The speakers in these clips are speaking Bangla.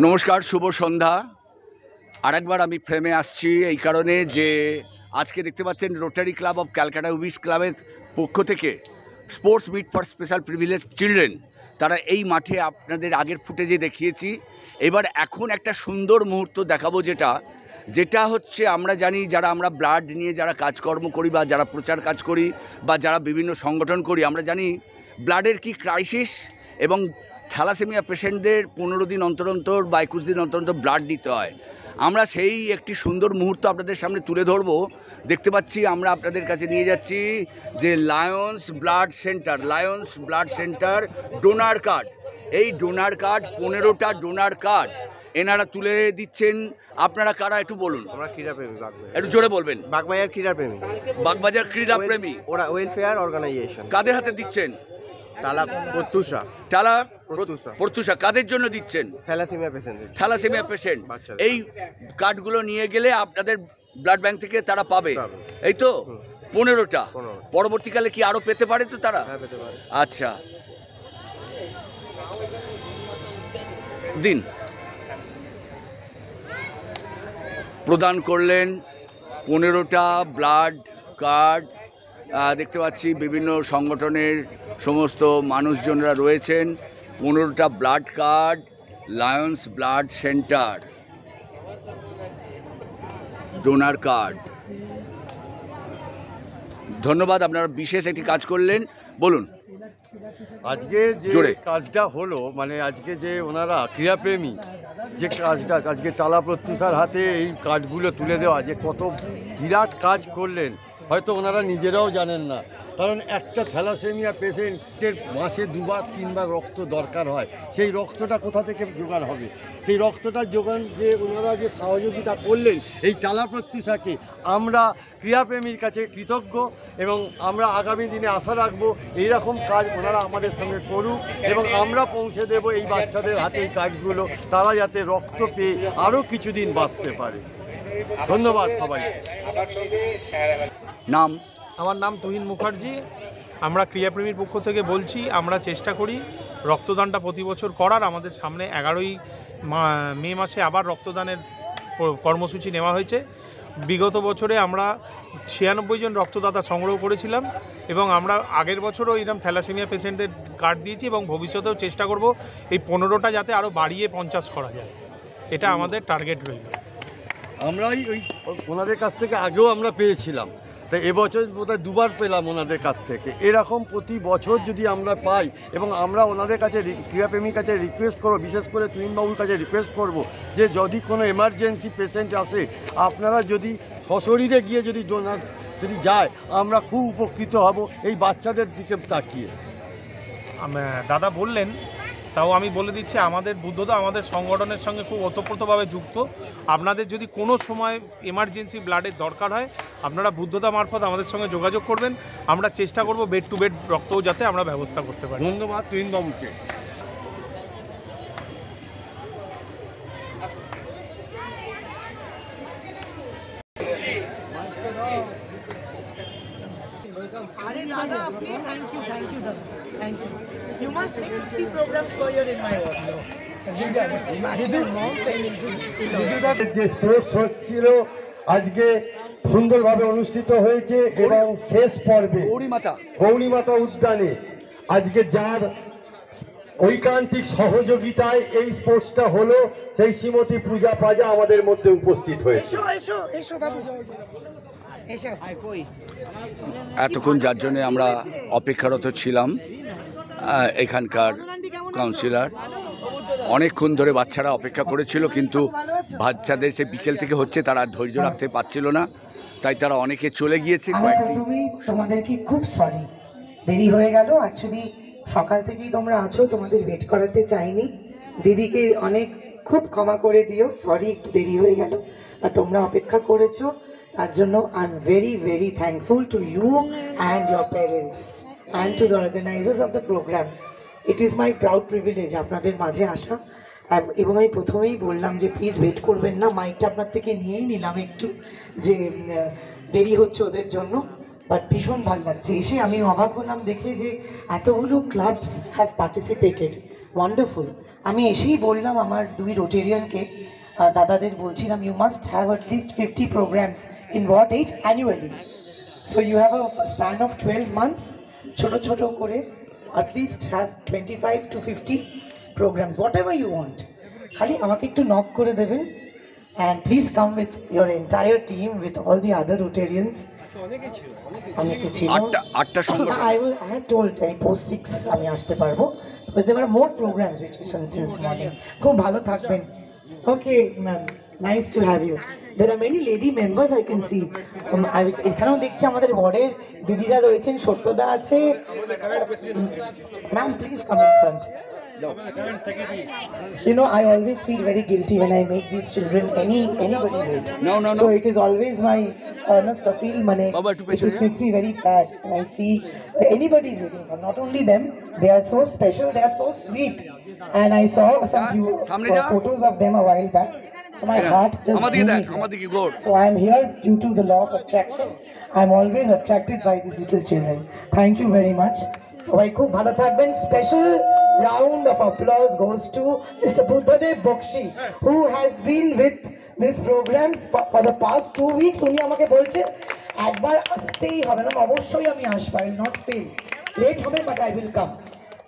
নমস্কার, শুভ সন্ধ্যা। আরেকবার আমি ফ্রেমে আসছি এই কারণে যে আজকে দেখতে পাচ্ছেন রোটারি ক্লাব অফ ক্যালকাটা উইস ক্লাবের পক্ষ থেকে sports meet for special privilege children, তারা এই মাঠে আপনাদের আগের ফুটেজে দেখিয়েছি। এবার এখন একটা সুন্দর মুহূর্ত দেখাবো, যেটা হচ্ছে আমরা জানি যারা আমরা ব্লাড নিয়ে যারা কাজকর্ম করি বা যারা প্রচার কাজ করি বা যারা বিভিন্ন সংগঠন করি, আমরা জানি ব্লাডের কি ক্রাইসিস এবং থ্যালাসেমিয়া পেশেন্টদের 15 দিন অন্তর অন্তর বা 21 দিন অন্তর অন্তর ব্লাড দিতে হয়। আমরা সেই একটি সুন্দর মুহূর্ত আপনাদের সামনে তুলে ধরবো। দেখতে পাচ্ছি আমরা আপনাদের কাছে নিয়ে যাচ্ছি যে Lions blood centre donor card. এই ডোনার কার্ড 15টা ডোনার কার্ড এনারা তুলে দিচ্ছেন। আপনারা কারা একটু বলুন। আমরা ক্রীড়াপ্রেমী, একটু জোরে বলবেন। বাগবাজার ক্রীড়াপ্রেমী, বাগবাজার ক্রীড়াপ্রেমী ওরা ওয়েলফেয়ার অর্গানাইজেশন। কাদের হাতে দিচ্ছেন? টালা প্রত্যুষা কাদের জন্য দিচ্ছেন? Thalassemia patient. এই কার্ডগুলো নিয়ে গেলে আপনাদের ব্লাড ব্যাংক থেকে তারা পাবে, এই তো 15টা। পরবর্তীকালে কি আরো পেতে পারে তো তারা? আচ্ছা, দিন প্রদান করলেন 15টা ব্লাড কার্ড। দেখতে পাচ্ছি বিভিন্ন সংগঠনের সমস্ত মানুষজনরা রয়েছেন। 15টা blood card, lions blood centre donor card. ধন্যবাদ, আপনারা বিশেষ একটি কাজ করলেন। বলুন। আজকে যে কাজটা হলো, মানে আজকে যে ওনারা ক্রীড়াপ্রেমী যে কাজটা আজকে টালা প্রত্যুষার হাতে এই কার্ডগুলো তুলে দেওয়া, যে কত বিরাট কাজ করলেন হয়তো ওনারা নিজেরাও জানেন না। কারণ একটা থ্যালাসেমিয়া পেশেন্টের মাসে 2-3 বার রক্ত দরকার হয়। সেই রক্তটা কোথা থেকে জোগাড় হবে? সেই রক্তটার যোগান যে ওনারা যে সহযোগিতা করলেন এই টালা প্রত্যুষাকে, আমরা ক্রীড়াপ্রেমীর কাছে কৃতজ্ঞ এবং আমরা আগামী দিনে আশা রাখবো এইরকম কাজ ওনারা আমাদের সঙ্গে করুক এবং আমরা পৌঁছে দেব এই বাচ্চাদের হাতে এই কাজগুলো, তারা যাতে রক্ত পেয়ে আরও কিছুদিন বাঁচতে পারে। ধন্যবাদ সবাই। নাম? আমার নাম তুহিন মুখার্জি। আমরা ক্রীড়াপ্রেমীর পক্ষ থেকে বলছি, আমরা চেষ্টা করি রক্তদানটা প্রতি বছর করার। আমাদের সামনে 11ই মে মাসে আবার রক্তদানের কর্মসূচি নেওয়া হয়েছে। বিগত বছরে আমরা 96 জন রক্তদাতা সংগ্রহ করেছিলাম এবং আমরা আগের বছরও এরকম থ্যালাসেমিয়া পেশেন্টের কার্ড দিয়েছি এবং ভবিষ্যতেও চেষ্টা করব এই 15টা যাতে আরও বাড়িয়ে 50 করা যায়। এটা আমাদের টার্গেট রইল। আমরাই ওনাদের কাছ থেকে আগেও আমরা পেয়েছিলাম, তাই এবছর বোধহয় 2বার পেলাম ওনাদের কাছ থেকে। এরকম প্রতি বছর যদি আমরা পাই এবং আমরা ওনাদের কাছে ক্রীড়াপ্রেমীর কাছে রিকোয়েস্ট করব, বিশেষ করে তুহিনবাবুর কাছে রিকোয়েস্ট করব যে যদি কোনো এমার্জেন্সি পেশেন্ট আসে, আপনারা যদি সশরীরে গিয়ে যদি ডোনার যদি যায়, আমরা খুব উপকৃত হব এই বাচ্চাদের দিকে তাকিয়ে। দাদা বললেন, তাও আমি বলে দিচ্ছি, আমাদের বুদ্ধদা আমাদের সংগঠনের সঙ্গে খুব ওতপ্রোতভাবে যুক্ত। আপনাদের যদি কোনো সময় এমার্জেন্সি ব্লাডের দরকার হয়, আপনারা বুদ্ধদা মারফত আমাদের সঙ্গে যোগাযোগ করবেন। আমরা চেষ্টা করব বেড টু বেড রক্তও যাতে আমরা ব্যবস্থা করতে পারি। ধন্যবাদ তুহিনবাবুকে। You must make 3 programs per year in my work. যে স্পোর্টস হচ্ছিল আজকে সুন্দরভাবে অনুষ্ঠিত হয়েছে এবং শেষ পর্বে গৌরীমাতা উদ্যানে আজকে যার ঐকান্তিক সহযোগিতায় এই স্পোর্টসটা হলো, সেই শ্রীমতী পূজা পাজা আমাদের মধ্যে উপস্থিত হয়েছে। এতক্ষণ যার জন্য আমরা অপেক্ষারত ছিলাম, এখানকার কাউন্সিলর অনেকক্ষণ ধরে বাচ্চারা অপেক্ষা করেছিল, কিন্তু বাচ্চাদের সে বিকেল থেকে হচ্ছে, তারা ধৈর্য রাখতে পারছিল না, তাই তারা অনেকে চলে গিয়েছে। প্রথমেই তোমাদেরকে খুব সরি, দেরি হয়ে গেল। অ্যাকচুয়ালি সকাল থেকেই তোমরা আছো, তোমাদের ওয়েট করাতে চাইনি। দিদিকে খুব ক্ষমা করে দিও, সরি একটু দেরি হয়ে গেল, আর তোমরা অপেক্ষা করেছো তার জন্য I am very very thankful to you and your parents and to the organisers of the programme. It is my proud privilege আপনাদের মাঝে আসা। এবং আমি প্রথমেই বললাম যে প্লিজ ওয়েট করবেন না, মাইকটা আপনার থেকে নিয়েই নিলাম একটু, যে দেরি হচ্ছে ওদের জন্য। বাট ভীষণ ভালো লাগছে এসে। আমি অবাক হলাম দেখে যে এতগুলো ক্লাবস হ্যাভ পার্টিসিপেটেড। ওয়ান্ডারফুল। আমি এসেই বললাম আমার দুই রোটেরিয়ানকে, দাদাদের বলছিলাম, you must have at least 50 programmes in ward 8 annually. So you have a span of 12 months, ছোটো ছোটো করে at least have 25 to 50 programs, whatever you want. খালি আমাকে একটু নক করে দেবেন, and please come with your entire team with all the other Rotarians. অনেকে ছিল, I had told post 6 আমি আসতে পারবো because there were more programs which is since morning. খুব ভালো থাকবেন। Okay ma'am, nice to have you. There are many lady members I can see. এখানেও দেখছি আমাদের ওয়ার্ডের দিদিরা রয়েছেন, সত্যদা আছে। Ma'am, please come in front. You know, I always feel very guilty when I make these children anybody late. No. So it is always my earnest appeal, it makes me very bad when I see anybody is waiting for. Not only them, they are so special, they are so sweet. And I saw some few photos of them a while back. So my heart just so I am here due to the law of attraction. I am always attracted by these little children. Thank you very much. খুব ভালো থাকবেন। Special round of applause goes to Mr. Buddhadev Bokshi, who has been with this program for the past 2 weeks. উনি আমাকে বলছে একবার আসতেই হবে, না অবশ্যই আমি আসবো, I will not fail. Late হবে but I will come.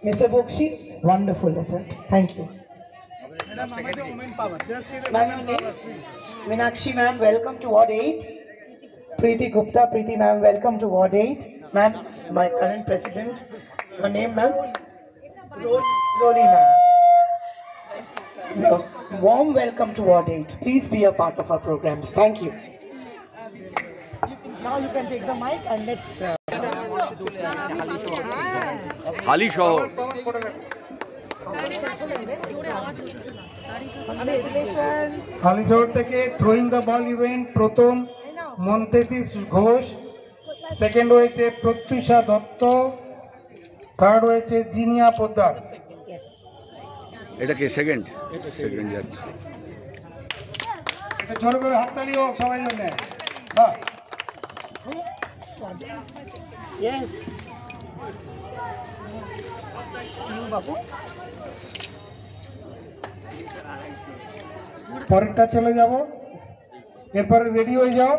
Mr. Bokshi, wonderful effort. Thank you. Meenakshi ma'am, welcome to Ward 8. Preeti Gupta, Preeti ma'am, welcome to Ward 8. Ma'am, my current president, your name ma'am? Roli ma'am. Warm welcome to Ward 8. Please be a part of our programs. Thank you. Now you can take the mic and let's হালি শহর। হালি শহর থেকে থ্রোয়িং দ্য বল ইভেন্ট প্রথম মন্তেসি ঘোষ, সেকেন্ড হয়েছে প্রত্যুষা দত্ত, থার্ড হয়েছে জিনিয়া পোদ্দার। এটা কি সেকেন্ড যাচ্ছে। ছোট করে হাততালি হোক সবাই জন্য। বাহ, yes. বাবু পরেরটা চলে যাব। এরপরে রেডি হয়ে যাও।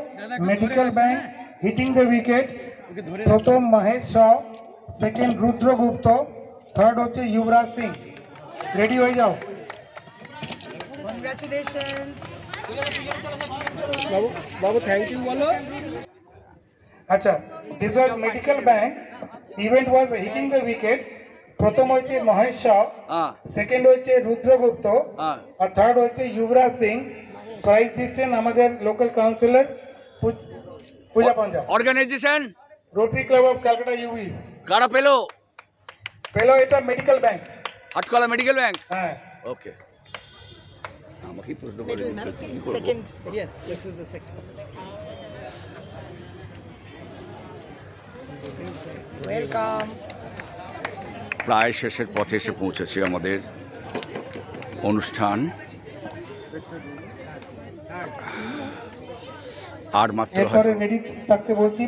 Medical bank hitting the wicket, প্রথম মহেশ শ, সেকেন্ড রুদ্রগুপ্ত, থার্ড হচ্ছে যুবরাজ সিং। রেডি হয়ে যাও। বাবু থ্যাংক ইউ বলো। আচ্ছা, this was medical bank, event was hitting the wicket. প্রথম হচ্ছে মহেশ শ, সেকেন্ড হচ্ছে রুদ্রগুপ্ত, আর থার্ড হচ্ছে যুবরাজ সিং। প্রাইজ দিচ্ছেন আমাদের local councillor Puja Panja. Organisation rotary club of Calcutta ইউবিস। কারা পেলো এটা মেডিকেল ব্যাংক, হাটকলা মেডিকেল ব্যাংক। হ্যাঁ, ওকে। আমাকে প্রশ্ন করে Second. Yes, this is the second. Welcome. প্রায় শেষের পথে এসে পৌঁছেছে আমাদের অনুষ্ঠান। আর মাত্র এরপরে রেডি থাকতে বলছি।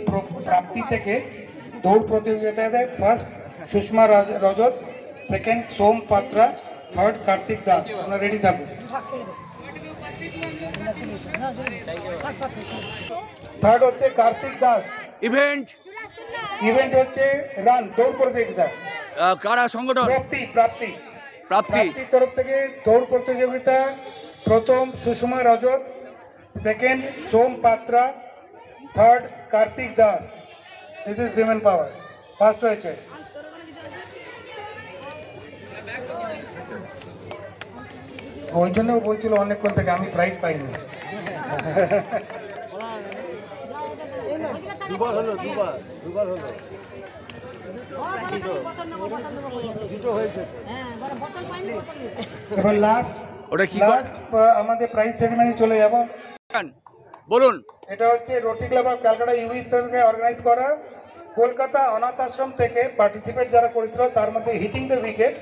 প্রাপ্তি থেকে দৌড় প্রতিযোগিতায় first Sushma Rajat, second Som Patra, third Kartik Das. আপনারা রেডি থাকুন। থার্ড হচ্ছে কার্তিক দাস। ইভেন্ট হচ্ছে রান, দৌড় প্রতিযোগিতা। কারা সংগঠন? প্রাপ্তি তরফ থেকে দৌড় প্রতিযোগিতা। প্রথম Sushma Rajat, second Som Patra, third Kartik Das. This is women power. First হয়েছে। ওই জন্য বলছিল অনেকক্ষণ থেকে আমি প্রাইজ পাইনি। দুবার হলো। এবার লাস্ট আমাদের প্রাইজ সেরিমনি চলে যাব। বলুন। এটা হচ্ছে রোটারি ক্লাব অফ ক্যালকাটা ইউবিস থেকে অর্গানাইজ করা। কলকাতা অনাথ আশ্রম থেকে পার্টিসিপেট যারা করেছিল তার মধ্যে হিটিং দ্য উইকেট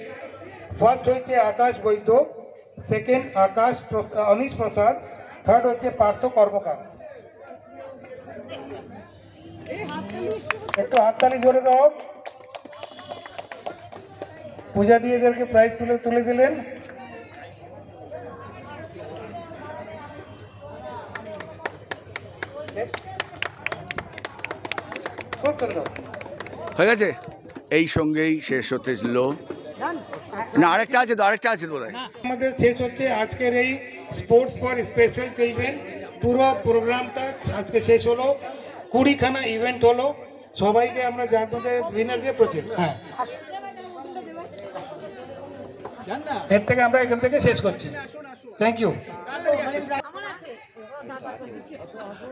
ফার্স্ট হচ্ছে আকাশ বৈদ্য, সেকেন্ড অনিশ প্রসাদ, থার্ড হচ্ছে পার্থ কর্মকার। একটু হাততালি জোরে দাও। পূজা দিয়ে এদেরকে প্রাইজ তুলে দিলেন। হয়ে গেছে, এই সঙ্গেই শেষ হতে ছিল না, আরেকটা আছে তো, আরেকটা আছে বোধ হয়। আমাদের শেষ হচ্ছে আজকের এই স্পোর্টস ফর স্পেশাল চিলড্রেন। পুরো প্রোগ্রামটা আজকে শেষ হলো, 20খানা ইভেন্ট হলো। সবাইকে আমরা জানতে উইনার দিয়ে প্রচুর, হ্যাঁ, এর থেকে আমরা এখান থেকে শেষ করছি। Thank you.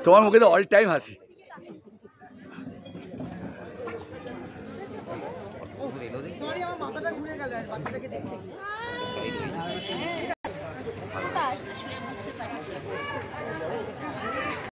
তোমার মুখে তো অল টাইম হাসি। সরি, আমার মাথাটা ঘুরে গেল বাচ্চাটাকে দেখতে।